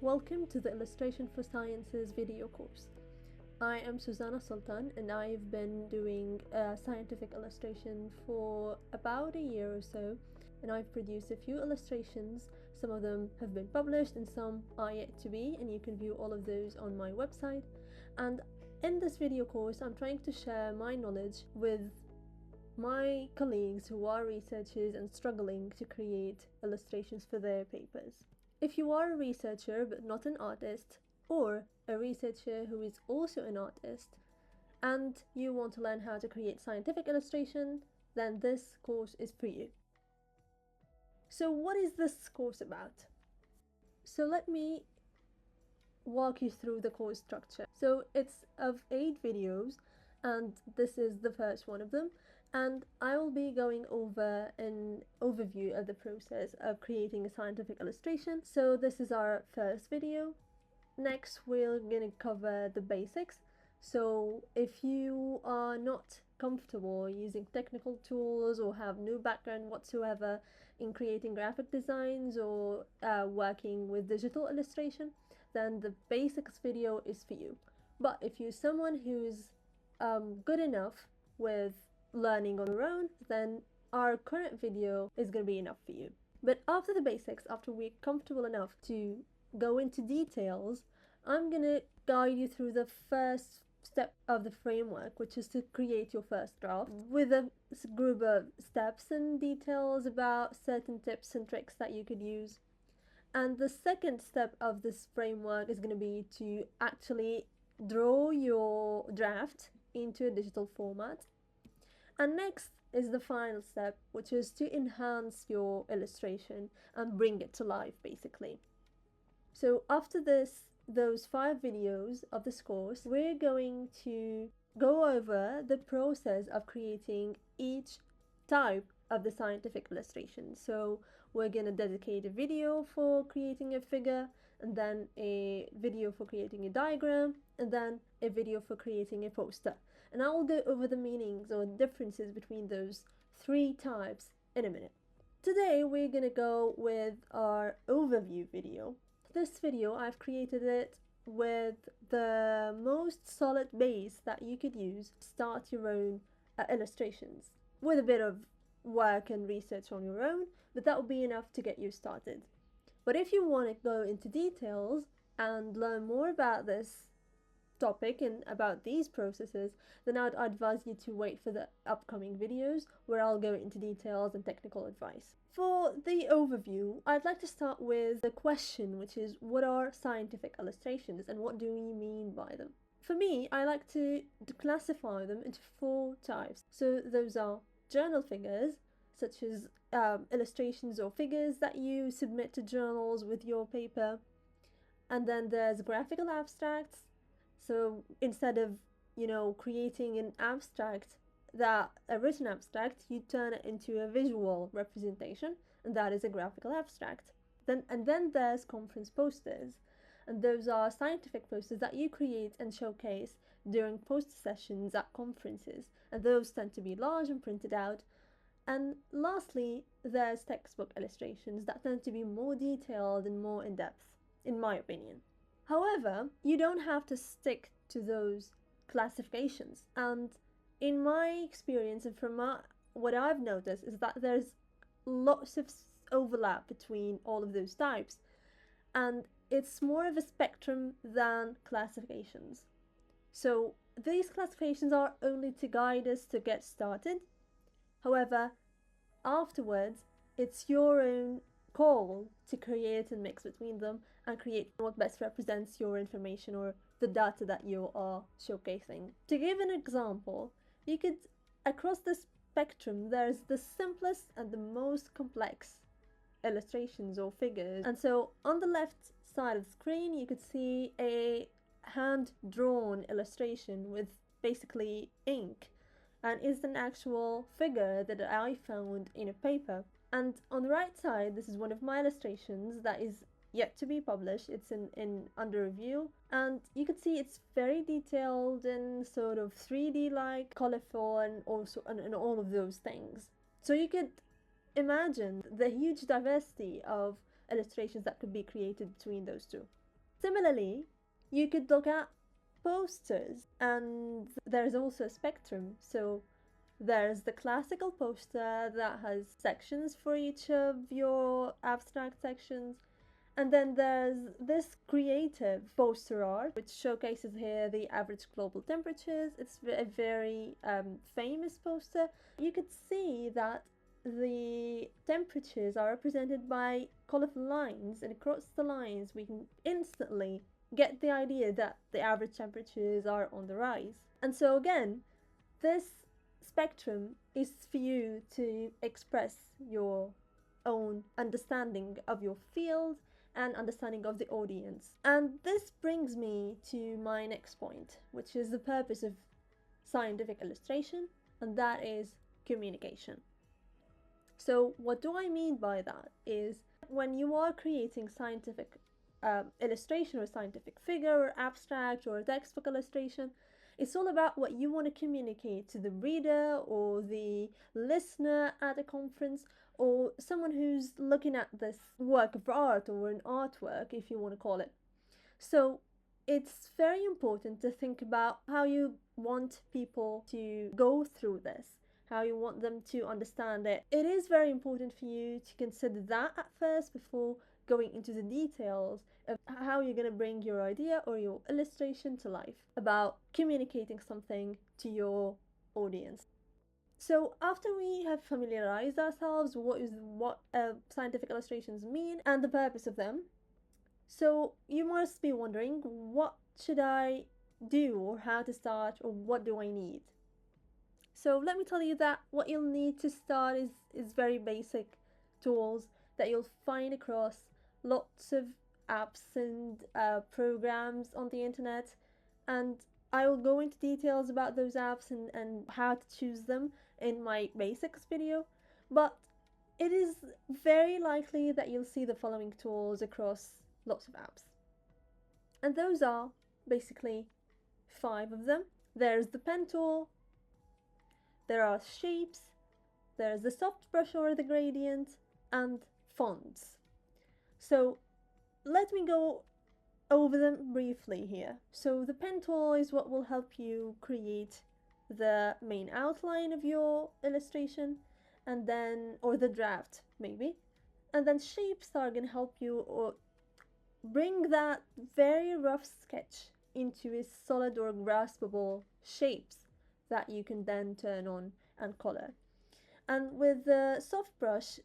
Welcome to the Illustration for Sciences video course. I am Susanna Sultan and I've been doing scientific illustration for about a year or so, and I've produced a few illustrations. Some of them have been published and some are yet to be, and you can view all of those on my website. And in this video course I'm trying to share my knowledge with my colleagues who are researchers and struggling to create illustrations for their papers. If you are a researcher but not an artist, or a researcher who is also an artist, and you want to learn how to create scientific illustration, then this course is for you. So what is this course about? So let me walk you through the course structure. So it's of 8 videos, and this is the first one of them, and I will be going over an overview of the process of creating a scientific illustration. So this is our first video. Next we're going to cover the basics. So if you are not comfortable using technical tools or have no background whatsoever in creating graphic designs or working with digital illustration, then the basics video is for you. But if you're someone who's good enough with learning on your own, then our current video is going to be enough for you. But after the basics, after we're comfortable enough to go into details, I'm going to guide you through the first step of the framework, which is to create your first draft with a group of steps and details about certain tips and tricks that you could use. And the second step of this framework is going to be to actually draw your draft into a digital format. And next is the final step, which is to enhance your illustration and bring it to life, basically. So after those 5 videos of this course, we're going to go over the process of creating each type of the scientific illustration. So we're going to dedicate a video for creating a figure, and then a video for creating a diagram, and then a video for creating a poster. And I will go over the meanings or differences between those 3 types in a minute. Today we're going to go with our overview video. This video, I've created it with the most solid base that you could use to start your own illustrations, with a bit of work and research on your own, but that will be enough to get you started. But if you want to go into details and learn more about this topic and about these processes, then I'd advise you to wait for the upcoming videos where I'll go into details and technical advice. For the overview, I'd like to start with the question, which is, what are scientific illustrations and what do we mean by them? For me, I like to classify them into 4 types. So those are journal figures, such as illustrations or figures that you submit to journals with your paper. And then there's graphical abstracts. So instead of, creating an abstract, a written abstract, you turn it into a visual representation, and that is a graphical abstract. Then there's conference posters, and those are scientific posters that you create and showcase during poster sessions at conferences, and those tend to be large and printed out. And lastly, there's textbook illustrations that tend to be more detailed and more in-depth, in my opinion. However, you don't have to stick to those classifications, and in my experience and from what I've noticed is that there's lots of overlap between all of those types, and it's more of a spectrum than classifications. So these classifications are only to guide us to get started. However, afterwards, it's your own call to create and mix between them and create what best represents your information or the data that you are showcasing. To give an example, you could, across the spectrum, there's the simplest and the most complex illustrations or figures. And so on the left side of the screen, you could see a hand-drawn illustration with basically ink, and is an actual figure that I found in a paper. And on the right side, this is one of my illustrations that is yet to be published. It's in under review, and you can see it's very detailed and sort of 3D like, colorful, and also and all of those things. So you could imagine the huge diversity of illustrations that could be created between those two. Similarly, you could look at posters, and there's also a spectrum. So there's the classical poster that has sections for each of your abstract sections. And then there's this creative poster art, which showcases here the average global temperatures. It's a very famous poster. You could see that the temperatures are represented by colorful lines, and across the lines, we can instantly get the idea that the average temperatures are on the rise. And so, again, this spectrum is for you to express your own understanding of your field and understanding of the audience. And this brings me to my next point, which is the purpose of scientific illustration, and that is communication. So, what do I mean by that is when you are creating scientific illustration or scientific figure or abstract or textbook illustration, it's all about what you want to communicate to the reader or the listener at a conference or someone who's looking at this work of art or an artwork, if you want to call it. So it's very important to think about how you want people to go through this, how you want them to understand it. It is very important for you to consider that at first before going into the details of how you're going to bring your idea or your illustration to life about communicating something to your audience. So after we have familiarized ourselves with what scientific illustrations mean and the purpose of them, so you must be wondering, what should I do or how to start or what do I need? So let me tell you that what you'll need to start is very basic tools that you'll find across lots of apps and programs on the internet. And I will go into details about those apps and how to choose them in my basics video. But it is very likely that you'll see the following tools across lots of apps. And those are basically 5 of them. There's the pen tool, there are shapes, there's the soft brush or the gradient, and fonts. So let me go over them briefly here. So the pen tool is what will help you create the main outline of your illustration, and then, or the draft maybe, and then shapes are going to help you or bring that very rough sketch into a solid or graspable shapes that you can then turn on and color. And with the soft brush,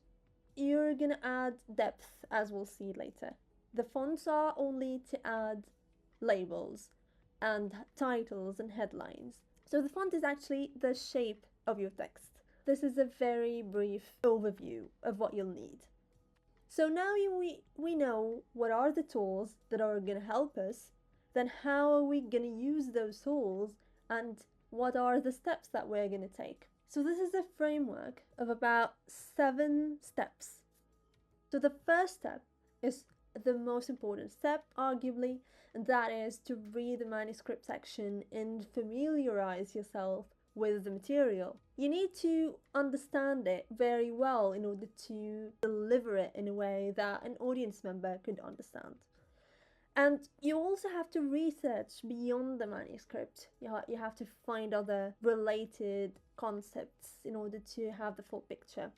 you're gonna add depth, as we'll see later. The fonts are only to add labels and titles and headlines. So the font is actually the shape of your text. This is a very brief overview of what you'll need. So now we know what are the tools that are going to help us, then how are we going to use those tools and what are the steps that we're going to take. So this is a framework of about 7 steps. So the first step is the most important step, arguably, and that is to read the manuscript section and familiarize yourself with the material. You need to understand it very well in order to deliver it in a way that an audience member could understand. And you also have to research beyond the manuscript. You have to find other related concepts in order to have the full picture.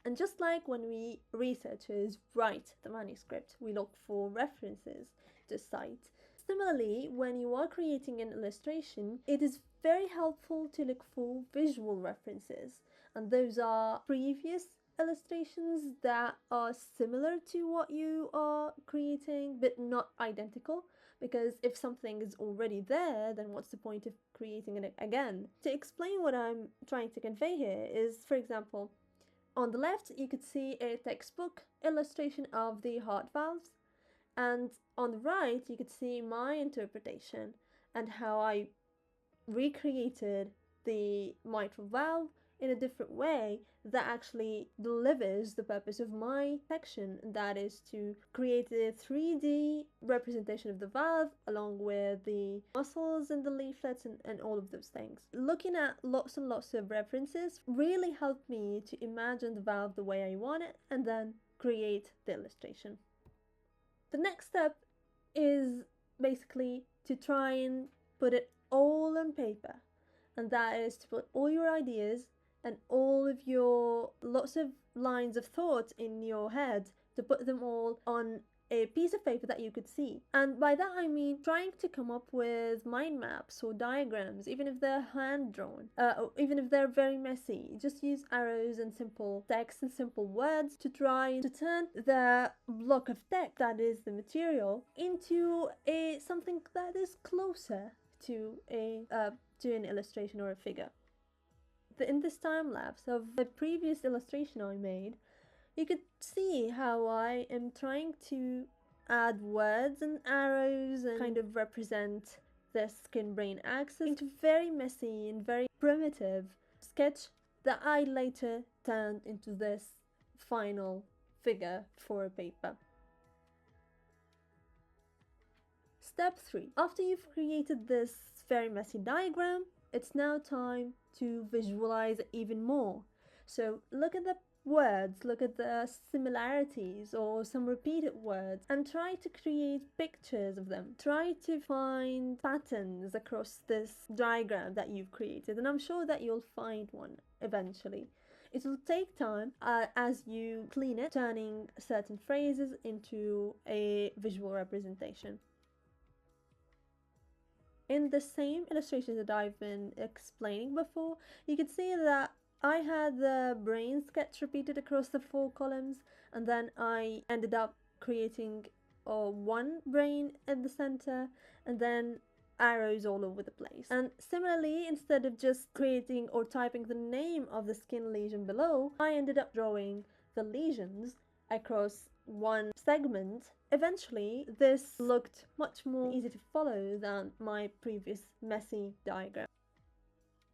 And just like when we researchers write the manuscript, we look for references to cite. Similarly, when you are creating an illustration, it is very helpful to look for visual references, and those are previous illustrations that are similar to what you are creating but not identical, because if something is already there, then what's the point of creating it again? To explain what I'm trying to convey here is, for example, on the left you could see a textbook illustration of the heart valves, and on the right you could see my interpretation and how I recreated the mitral valve in a different way that actually delivers the purpose of my section, and that is to create a 3D representation of the valve along with the muscles and the leaflets and all of those things. Looking at lots and lots of references really helped me to imagine the valve the way I want it and then create the illustration. The next step is basically to try and put it all on paper, and that is to put all your ideas and all of your lots of lines of thought in your head, to put them all on a piece of paper that you could see. And by that I mean trying to come up with mind maps or diagrams, even if they're hand drawn, or even if they're very messy. Just use arrows and simple text and simple words to try to turn the block of text that is the material into a something that is closer to an illustration or a figure. In this time lapse of the previous illustration I made, you could see how I am trying to add words and arrows and kind of represent the skin brain axis into very messy and very primitive sketch that I later turned into this final figure for a paper. Step 3. After you've created this very messy diagram, it's now time to visualize it even more. So look at the words, look at the similarities or some repeated words, and try to create pictures of them. Try to find patterns across this diagram that you've created, and I'm sure that you'll find one eventually. It will take time as you clean it, turning certain phrases into a visual representation. In the same illustration that I've been explaining before, you can see that I had the brain sketch repeated across the 4 columns, and then I ended up creating one brain at the center, and then arrows all over the place. And similarly, instead of just creating or typing the name of the skin lesion below, I ended up drawing the lesions across one segment. Eventually, this looked much more easy to follow than my previous messy diagram.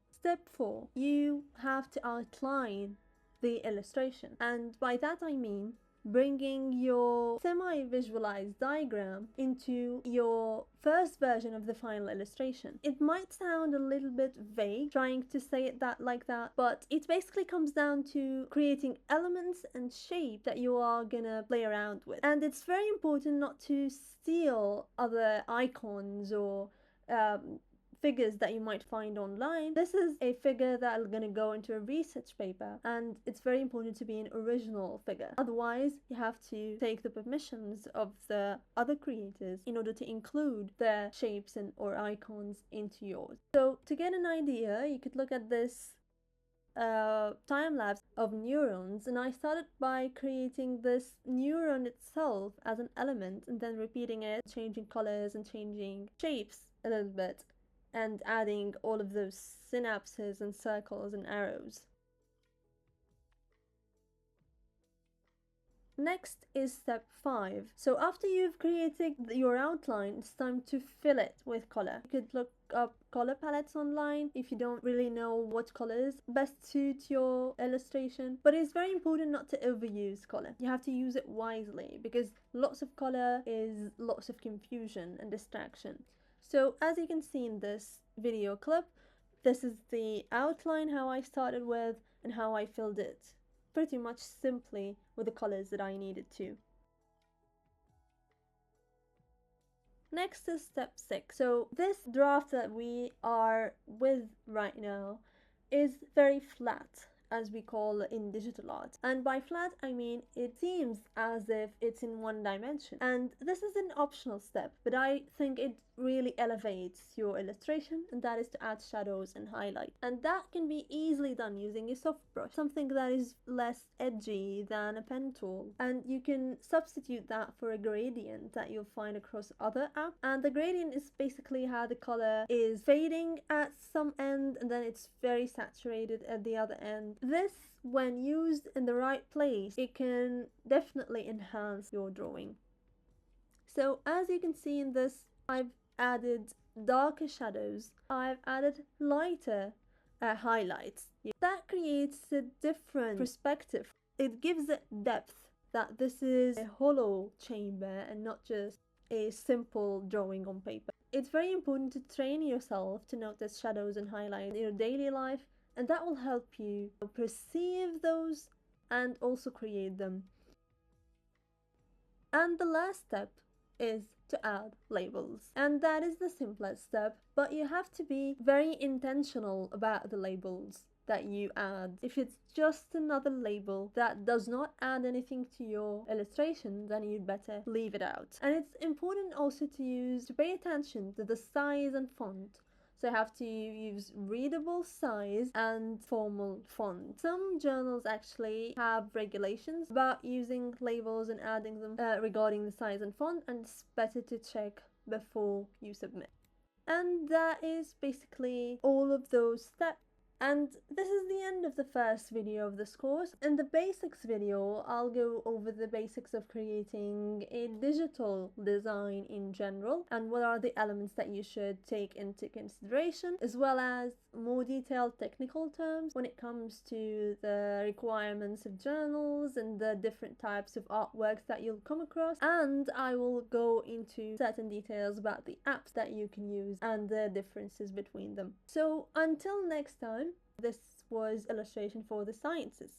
Step 4. You have to outline the illustration, and by that I mean bringing your semi-visualized diagram into your first version of the final illustration. It might sound a little bit vague trying to say it like that, but it basically comes down to creating elements and shape that you are gonna play around with. And it's very important not to steal other icons or figures that you might find online. This is a figure that is going to go into a research paper, and it's very important to be an original figure. Otherwise, you have to take the permissions of the other creators in order to include their shapes and or icons into yours. So to get an idea, you could look at this time lapse of neurons, and I started by creating this neuron itself as an element and then repeating it, changing colors and changing shapes a little bit, and adding all of those synapses and circles and arrows. Next is step 5. So after you've created your outline, it's time to fill it with color. You could look up color palettes online if you don't really know what colors best suit your illustration, but it's very important not to overuse color. You have to use it wisely, because lots of color is lots of confusion and distraction. So as you can see in this video clip, this is the outline, how I started with, and how I filled it pretty much simply with the colors that I needed to. Next is step 6. So this draft that we are with right now is very flat, as we call in digital art. And by flat, I mean it seems as if it's in one dimension. And this is an optional step, but I think it really elevates your illustration, and that is to add shadows and highlight. And that can be easily done using a soft brush, something that is less edgy than a pen tool. And you can substitute that for a gradient that you'll find across other apps. And the gradient is basically how the color is fading at some end and then it's very saturated at the other end. This, when used in the right place, it can definitely enhance your drawing. So as you can see in this, I've added darker shadows, I've added lighter highlights. That creates a different perspective. It gives it depth, that this is a hollow chamber and not just a simple drawing on paper. It's very important to train yourself to notice shadows and highlights in your daily life, and that will help you perceive those and also create them. And the last step is to add labels. And that is the simplest step, but you have to be very intentional about the labels that you add. If it's just another label that does not add anything to your illustration, then you'd better leave it out. And it's important also to pay attention to the size and font. So you have to use readable size and formal font. Some journals actually have regulations about using labels and adding them regarding the size and font, and it's better to check before you submit. And that is basically all of those steps. And this is the end of the first video of this course. In the basics video, I'll go over the basics of creating a digital design in general and what are the elements that you should take into consideration, as well as more detailed technical terms when it comes to the requirements of journals and the different types of artworks that you'll come across. And I will go into certain details about the apps that you can use and the differences between them. So until next time, this was Illustration for the Sciences.